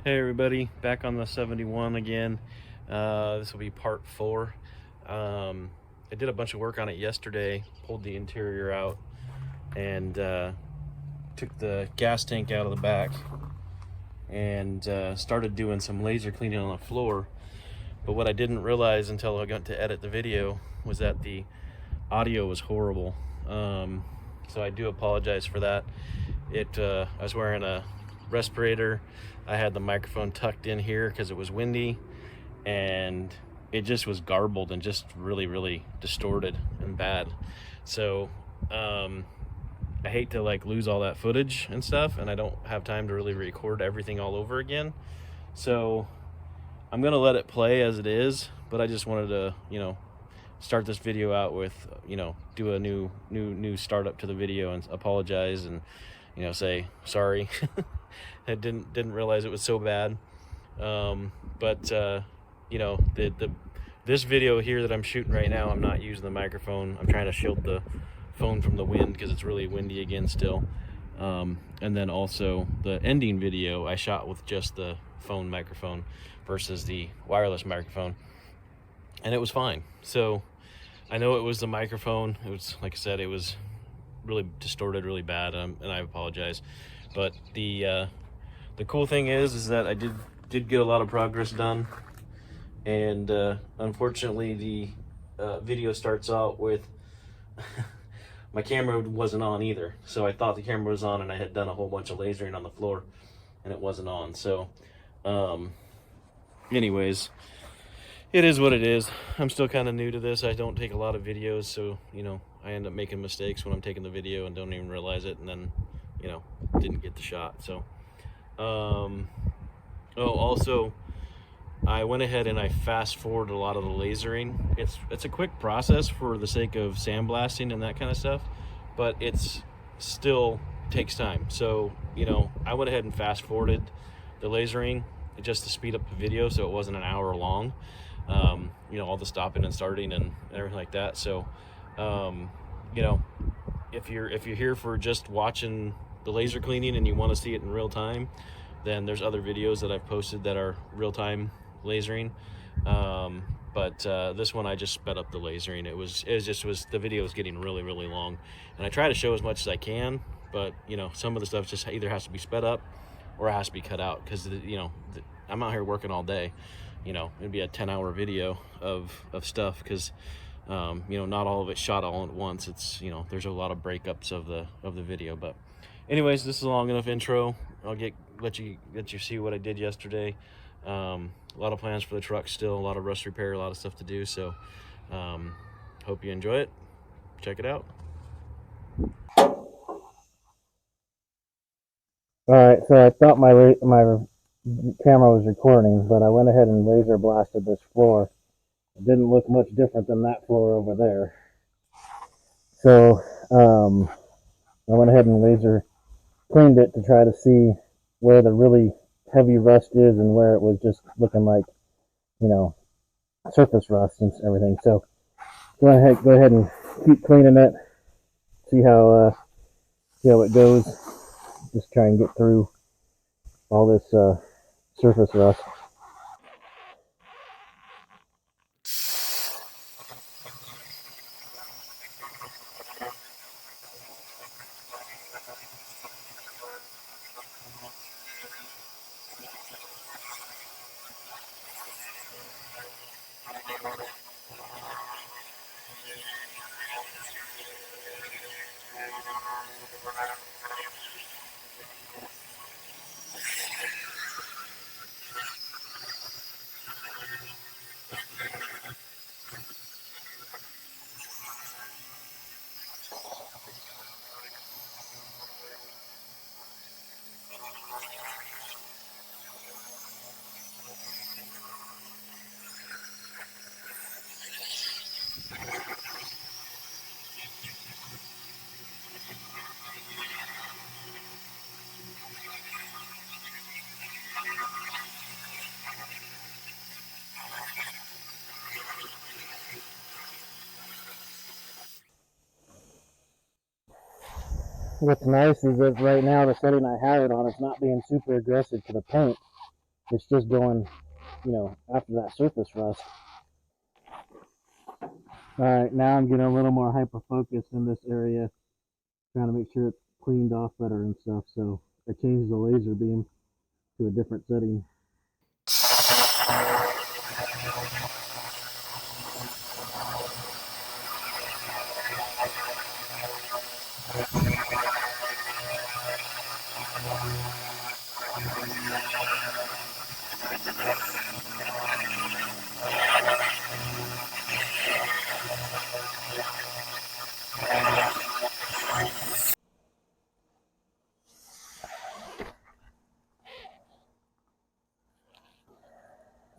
Hey everybody, back on the 71 again. This will be part 4. I did a bunch of work on it yesterday, pulled the interior out, and took the gas tank out of the back, and started doing some laser cleaning on the floor. But what I didn't realize until I got to edit the video was that the audio was horrible. So I do apologize for that. I was wearing a respirator. I had the microphone tucked in here because it was windy, and it just was garbled and just really distorted and bad. So I hate to lose all that footage and stuff, and I don't have time to really record everything all over again. So I'm gonna let it play as it is, but I just wanted to start this video out with do a new startup to the video and apologize and say sorry. I didn't realize it was so bad. This video here that I'm shooting right now, I'm not using the microphone. I'm trying to shield the phone from the wind because it's really windy again still. And then also the ending video I shot with just the phone microphone versus the wireless microphone, and it was fine. So I know it was the microphone. It was, like I said, it was really distorted really bad, and I apologize. But the cool thing is that I did get a lot of progress done, and unfortunately the video starts out with my camera wasn't on either. So I thought the camera was on, and I had done a whole bunch of lasering on the floor, and it wasn't on. So anyways, it is what it is. I'm still kind of new to this. I don't take a lot of videos, so I end up making mistakes when I'm taking the video and don't even realize it, and then didn't get the shot. So also I went ahead and I fast forwarded a lot of the lasering. It's a quick process for the sake of sandblasting and that kind of stuff, but it's still takes time. So I went ahead and fast forwarded the lasering just to speed up the video so it wasn't an hour long. All the stopping and starting and everything like that. So if you're here for just watching the laser cleaning and you want to see it in real time, then there's other videos that I've posted that are real-time lasering. But this one I just sped up the lasering. The video was getting really long, and I try to show as much as I can, but some of the stuff just either has to be sped up or it has to be cut out because I'm out here working all day. It'd be a 10-hour video of stuff because not all of it shot all at once. It's there's a lot of breakups of the video. But anyways, this is a long enough intro. I'll let you see what I did yesterday. A lot of plans for the truck still, a lot of rust repair, a lot of stuff to do. So hope you enjoy it. Check it out. All right, so I thought my camera was recording, but I went ahead and laser blasted this floor. It didn't look much different than that floor over there. So I went ahead and laser cleaned it to try to see where the really heavy rust is and where it was just looking like, surface rust and everything. So go ahead and keep cleaning it. See how it goes. Just try and get through all this surface rust. What's nice is that right now the setting I have it on is not being super aggressive to the paint. It's just going, after that surface rust. All right, now I'm getting a little more hyper focused in this area, trying to make sure it's cleaned off better and stuff. So I changed the laser beam to a different setting.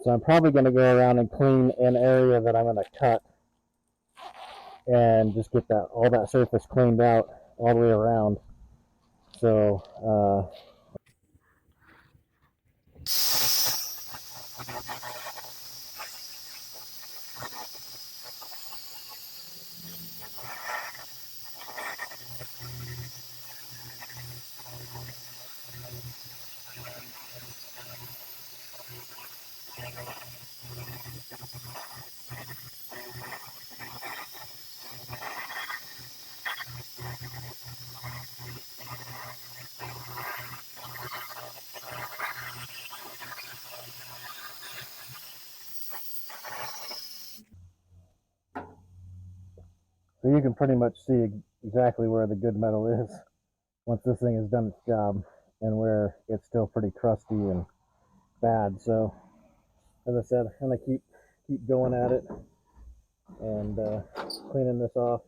So I'm probably going to go around and clean an area that I'm going to cut and just get that all that surface cleaned out all the way around. So you can pretty much see exactly where the good metal is once this thing has done its job, and where it's still pretty crusty and bad. So as I said, I'm gonna keep going at it and cleaning this off.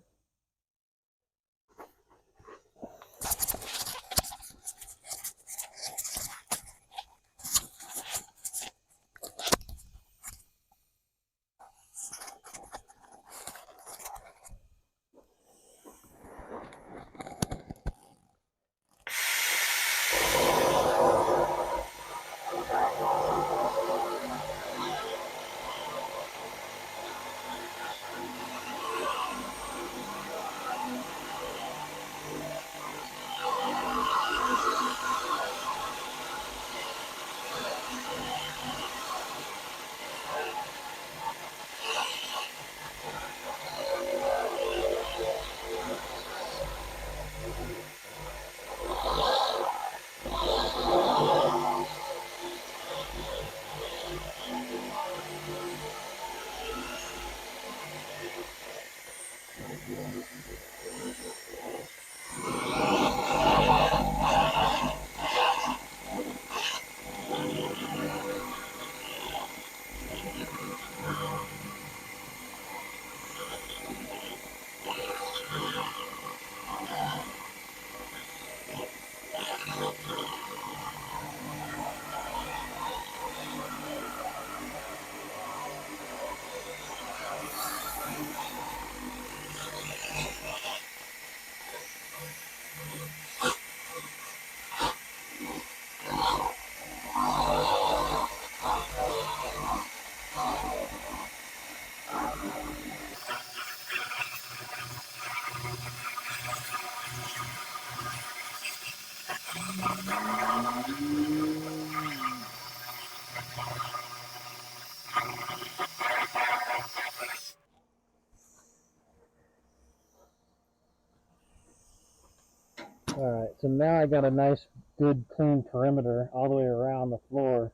All right, so now I got a nice, good, clean perimeter all the way around the floor.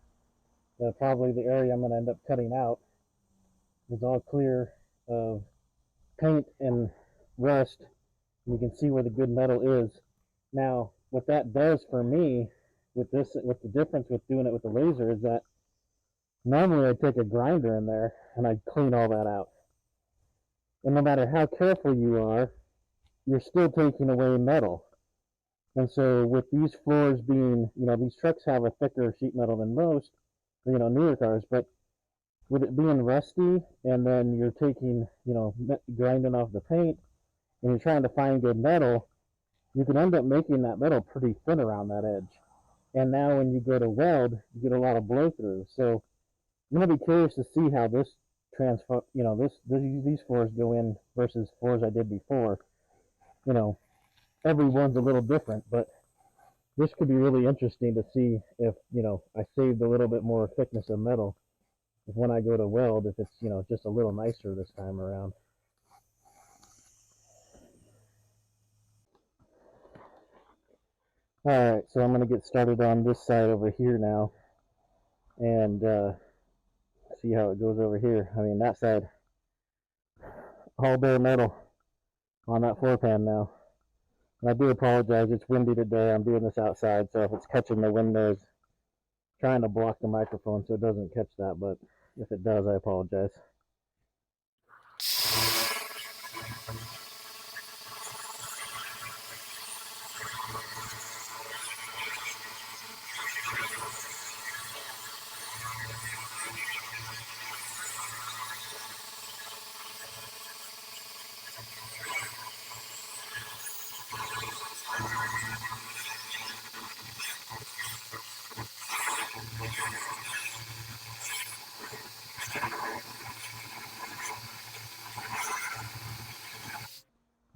Probably the area I'm going to end up cutting out is all clear of paint and rust. And you can see where the good metal is. Now, what that does for me with the difference with doing it with the laser is that normally I'd take a grinder in there and I'd clean all that out. And no matter how careful you are, you're still taking away metal. And so with these floors being, these trucks have a thicker sheet metal than most, newer cars, but with it being rusty and then you're taking, grinding off the paint and you're trying to find good metal, you can end up making that metal pretty thin around that edge. And now when you go to weld, you get a lot of blow through. So I'm gonna be curious to see how this transfer, these floors go in versus floors I did before. Every one's a little different, but this could be really interesting to see if, I saved a little bit more thickness of metal. If when I go to weld, if it's, just a little nicer this time around. All right, so I'm going to get started on this side over here now and see how it goes over here. I mean, that side, all bare metal on that floor pan now. And I do apologize, it's windy today. I'm doing this outside, so if it's catching the windows, trying to block the microphone so it doesn't catch that, but if it does, I apologize.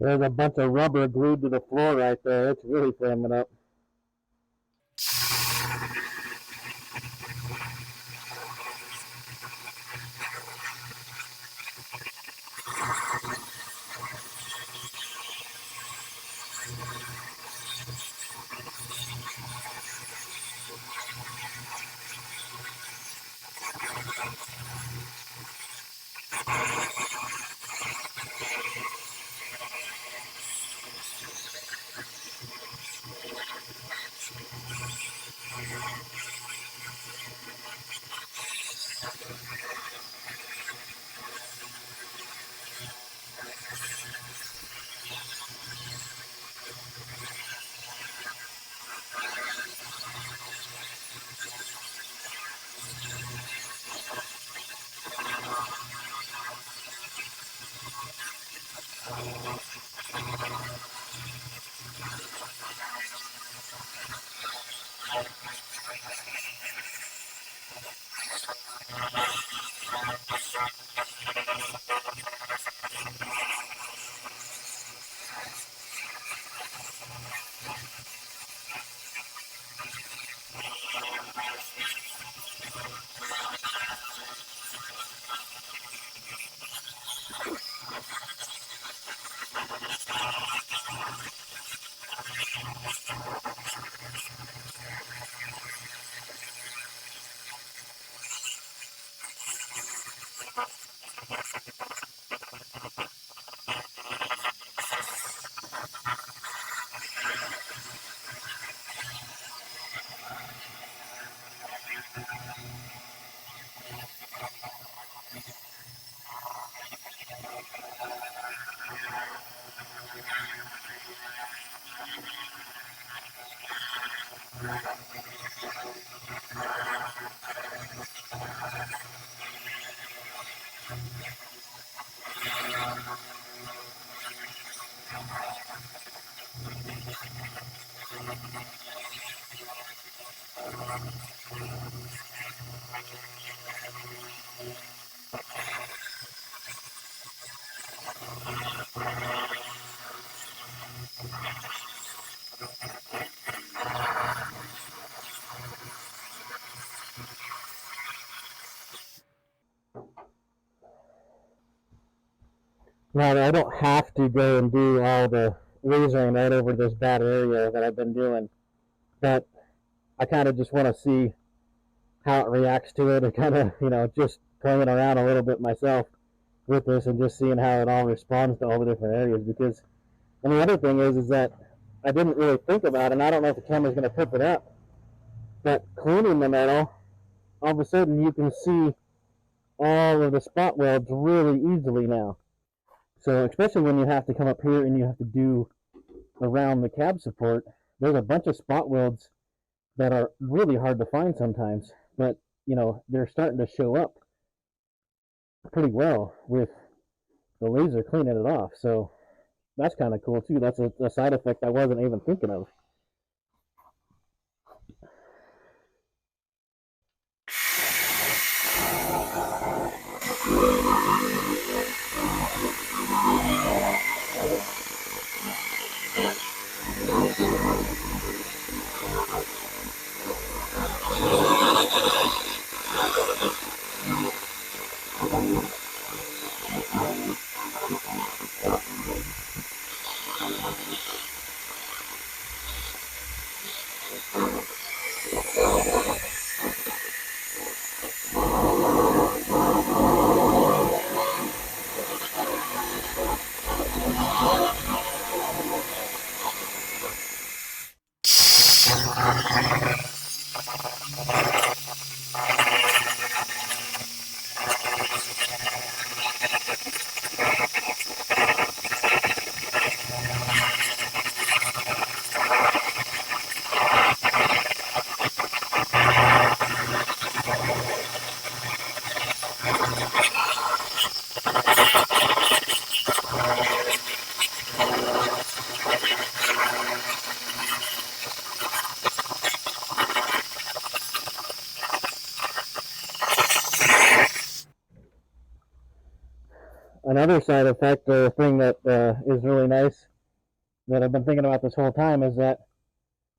There's a bunch of rubber glued to the floor right there. It's really flaming up. Now, I don't have to go and do all the lasering right over this bad area that I've been doing, but I kind of just want to see how it reacts to it and kind of, just playing around a little bit myself with this and just seeing how it all responds to all the different areas. Because, and the other thing is that I didn't really think about, and I don't know if the camera's going to pick it up, but cleaning the metal, all of a sudden you can see all of the spot welds really easily now. So especially when you have to come up here and you have to do around the cab support, there's a bunch of spot welds that are really hard to find sometimes, but they're starting to show up pretty well with the laser cleaning it off. So that's kind of cool too. That's a side effect I wasn't even thinking of. Another side effect or thing that is really nice that I've been thinking about this whole time is that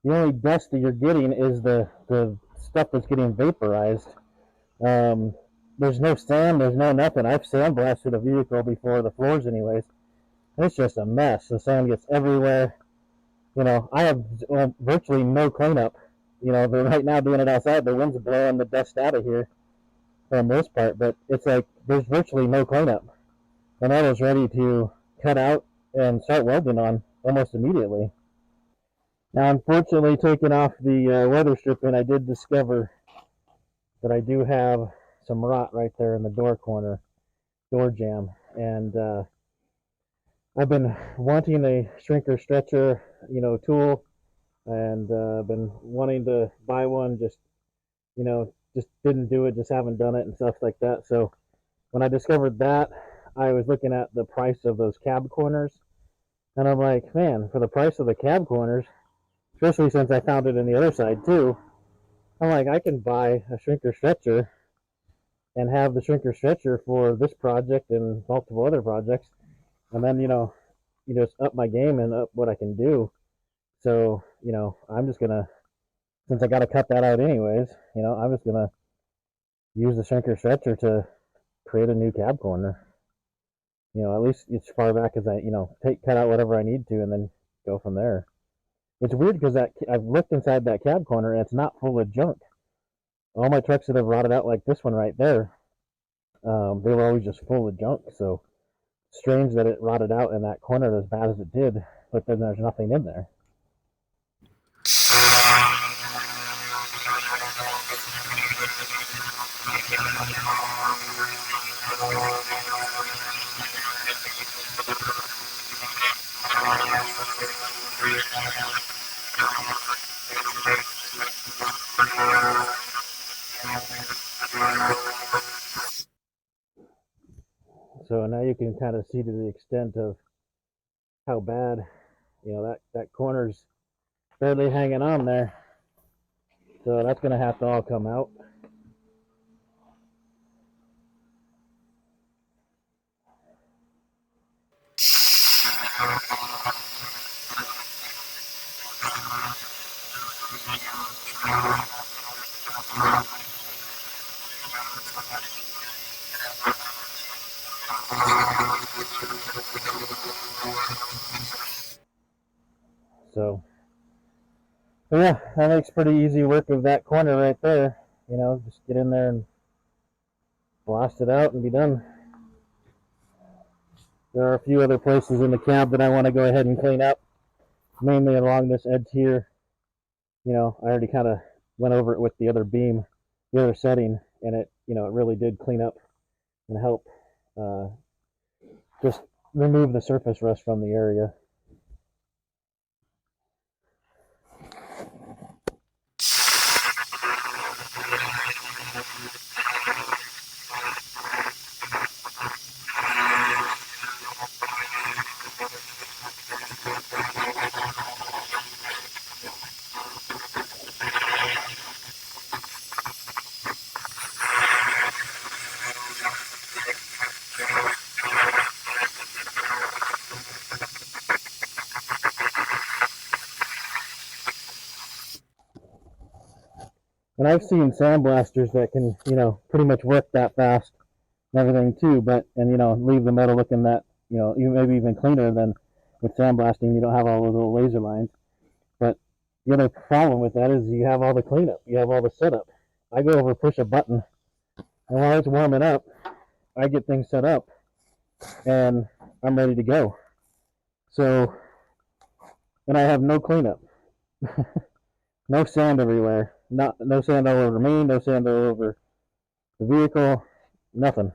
the only dust that you're getting is the stuff that's getting vaporized. Um, there's no sand, there's no nothing. I've sandblasted a vehicle before, the floors anyways. It's just a mess. The sand gets everywhere. I have virtually no cleanup. They're right now doing it outside. The wind's blowing the dust out of here for the most part, but it's like there's virtually no cleanup. And I was ready to cut out and start welding on almost immediately. Now, unfortunately, taking off the weather stripping, I did discover that I do have some rot right there in the door corner, door jamb, and I've been wanting a shrinker stretcher, tool, and been wanting to buy one. Just didn't do it, just haven't done it and stuff like that. So when I discovered that, I was looking at the price of those cab corners, and I'm like, man, for the price of the cab corners, especially since I found it in the other side too, I'm like, I can buy a shrinker stretcher and have the shrinker stretcher for this project and multiple other projects, and then you just up my game and up what I can do. So I'm just gonna, since I got to cut that out anyways, I'm just gonna use the shrinker stretcher to create a new cab corner. At least as far back as I cut out whatever I need to, and then go from there. It's weird because that I've looked inside that cab corner and it's not full of junk. All my trucks that have rotted out like this one right there, they were always just full of junk. So strange that it rotted out in that corner as bad as it did, but then there's nothing in there. So now you can kind of see to the extent of how bad, that corner's barely hanging on there. So that's going to have to all come out. So yeah, that makes pretty easy work of that corner right there. Just get in there and blast it out and be done. There are a few other places in the cab that I want to go ahead and clean up, mainly along this edge here. I already kind of went over it with the other beam, the other setting, and it really did clean up and help uh, just remove the surface rust from the area. And I've seen sandblasters that can, pretty much work that fast and everything too, and leave the metal looking that, you maybe even cleaner than with sandblasting. You don't have all those little laser lines. But the other problem with that is you have all the cleanup, you have all the setup. I go over, push a button, and while it's warming up, I get things set up, and I'm ready to go. So, and I have no cleanup. No sand everywhere. No sand all over me. No sand all over the vehicle. Nothing.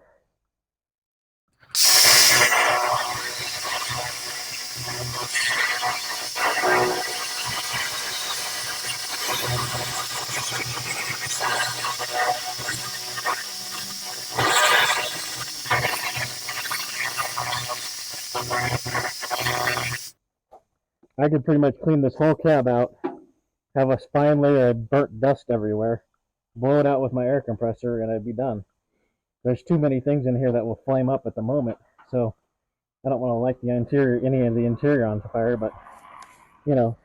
I could pretty much clean this whole cab out, have a fine layer of burnt dust everywhere, blow it out with my air compressor, and I'd be done. There's too many things in here that will flame up at the moment, so I don't want to light the interior, any of the interior on fire. But you know,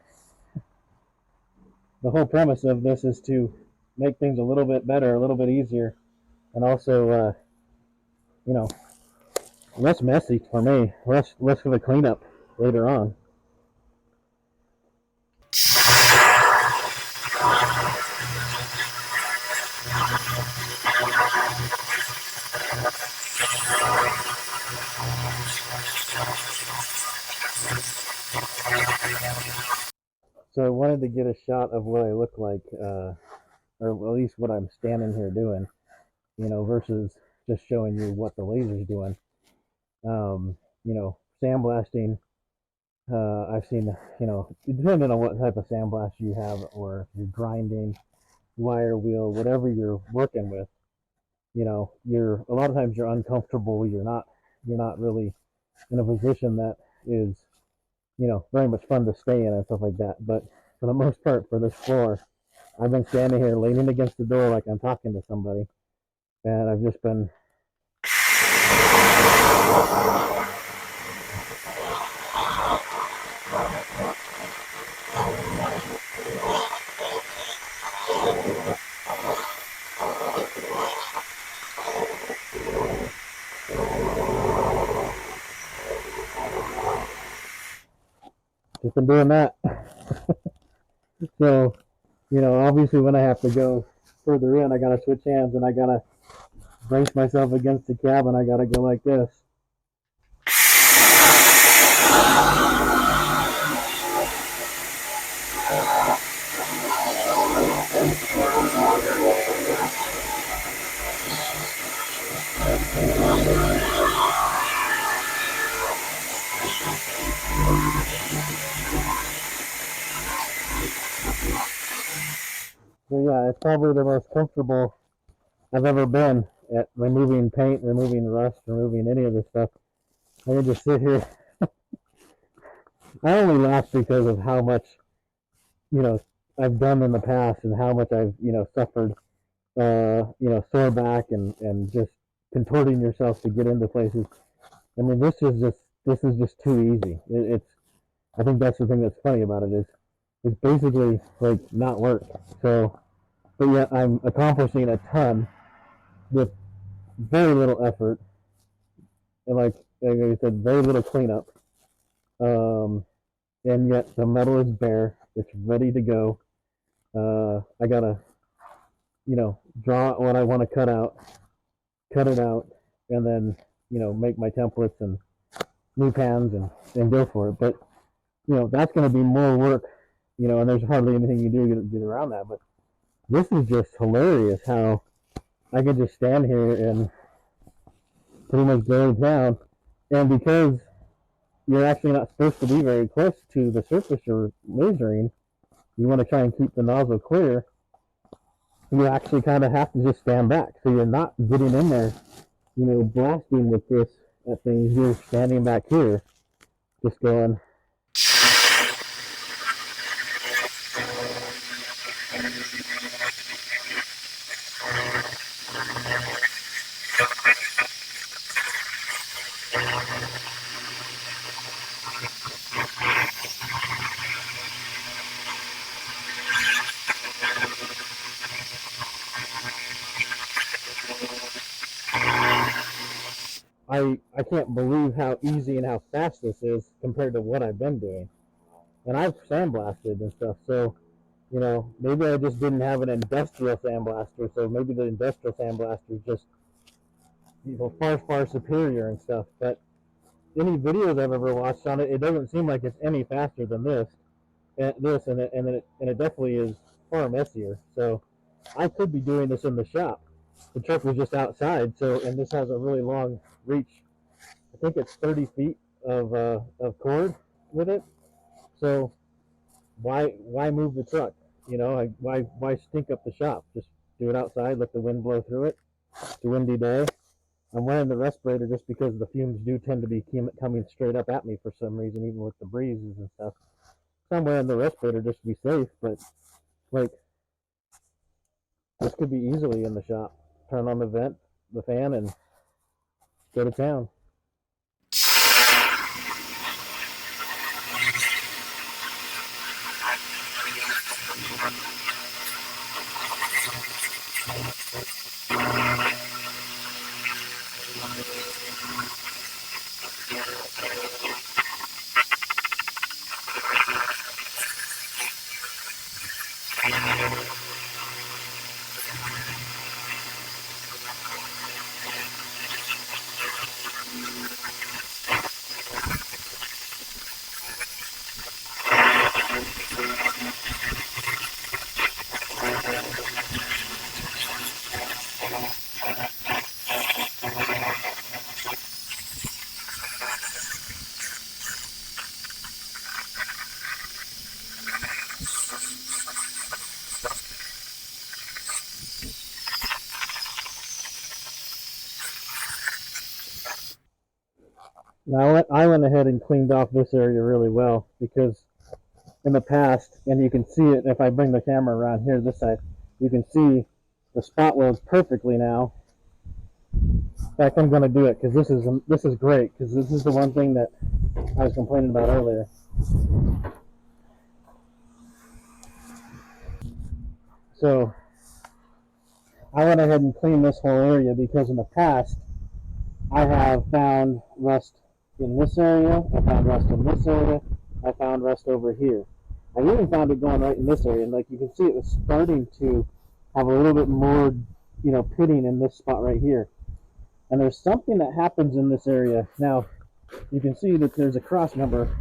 the whole premise of this is to make things a little bit better, a little bit easier, and also, you know, less messy for me, less for the cleanup later on. So I wanted to get a shot of what I look like, or at least what I'm standing here doing, versus just showing you what the laser's doing. Sandblasting. I've seen, depending on what type of sandblast you have, or if you're grinding, wire wheel, whatever you're working with, you're a lot of times you're uncomfortable. You're not really in a position that is, very much fun to stay in and stuff like that. But for the most part, for this floor, I've been standing here leaning against the door like I'm talking to somebody, and I've just been. Just been doing that. So, obviously when I have to go further in, I gotta switch hands and I gotta brace myself against the cab and I gotta go like this. So yeah, it's probably the most comfortable I've ever been at removing paint, removing rust, removing any of this stuff. I can just sit here. I only laugh because of how much, you know, I've done in the past and how much I've, suffered, sore back and just contorting yourself to get into places. I mean, this is just too easy. I think that's the thing that's funny about it is it's basically like not work. So, but yet I'm accomplishing a ton with very little effort and like I said, very little cleanup. Um, and yet the metal is bare. It's ready to go. I gotta, draw what I want to cut out, cut it out, and then, make my templates and new pans and go for it. But, that's going to be more work, and there's hardly anything you do to get around that. But this is just hilarious how I can just stand here and pretty much go down. And because you're actually not supposed to be very close to the surface you're lasering, you want to try and keep the nozzle clear, you actually kind of have to just stand back. So you're not getting in there, blasting with this at things. You're standing back here, just going. I can't believe how easy and how fast this is compared to what I've been doing. And I've sandblasted and stuff, so maybe I just didn't have an industrial sandblaster, so maybe the industrial sandblaster is just far superior and stuff. But any videos I've ever watched on it, it doesn't seem like it's any faster than this, and it definitely is. far messier. So I could be doing this in the shop. The truck was just outside, so and this has a really long reach. I think it's 30 feet of cord with it. So why move the truck? You know, why stink up the shop? Just do it outside, let the wind blow through it. It's a windy day. I'm wearing the respirator just because the fumes do tend to be coming straight up at me for some reason, even with the breezes and stuff. So I'm wearing the respirator just to be safe, but like this could be easily in the shop. Turn on the fan, and go to town. Now I went ahead and cleaned off this area really well because in the past, and you can see it if I bring the camera around here this side, you can see the spot welds perfectly now. In fact, I'm going to do it because this is great because this is the one thing that I was complaining about earlier. So I went ahead and cleaned this whole area because in the past I have found rust in this area, I found rust in this area, I found rust over here. I even found it going right in this area, and like you can see, it was starting to have a little bit more, pitting in this spot right here. And there's something that happens in this area. Now, you can see that there's a cross member.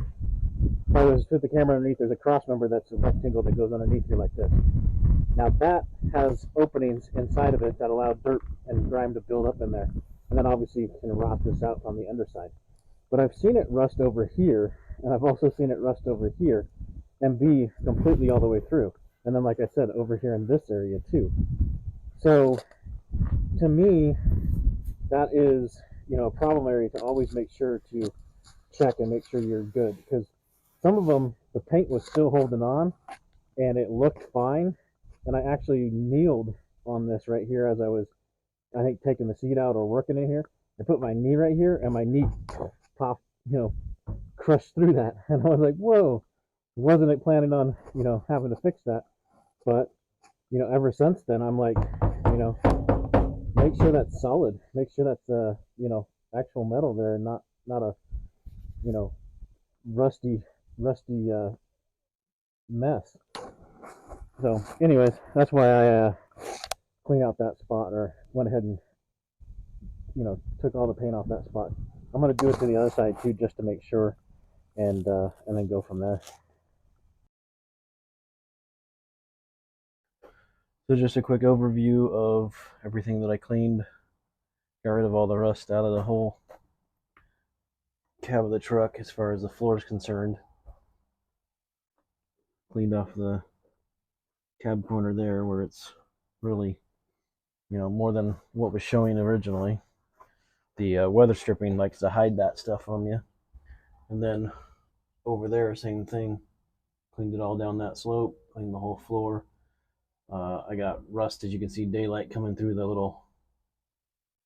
If I was to put the camera underneath, there's a cross member that's a rectangle that goes underneath here like this. Now that has openings inside of it that allow dirt and grime to build up in there. And then obviously you can rot this out on the underside. But I've seen it rust over here, and I've also seen it rust over here, and be completely all the way through. And then, like I said, over here in this area too. So to me, that is, a problem area to always make sure to check and make sure you're good, because some of them, the paint was still holding on and it looked fine. And I actually kneeled on this right here as I was, I think, taking the seat out or working in here. I put my knee right here, and my knee popped, crushed through that. And I was like, whoa, wasn't planning on, having to fix that. But, ever since then, I'm like, make sure that's solid. Make sure that's, actual metal there, and not a, rusty mess. So, anyways, that's why I cleaned out that spot, or went ahead and took all the paint off that spot. I'm gonna do it to the other side too, just to make sure, and then go from there. So just a quick overview of everything that I cleaned. Got rid of all the rust out of the whole cab of the truck as far as the floor is concerned. Cleaned off the cab corner there where it's really, more than what was showing originally. The weather stripping likes to hide that stuff from you. And then over there, same thing. Cleaned it all down that slope, cleaned the whole floor. I got rust, as you can see, daylight coming through the little,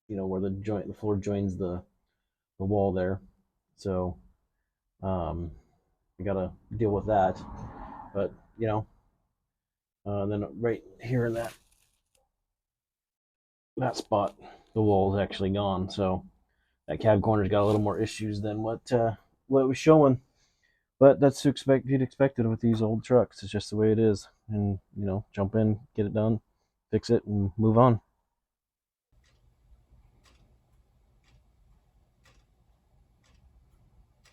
where the floor joins the wall there. So I gotta deal with that. But then right here in that spot, the wall is actually gone. So that cab corner's got a little more issues than what it was showing. But that's to expect. You'd expect it with these old trucks. It's just the way it is. And jump in, get it done, fix it, and move on.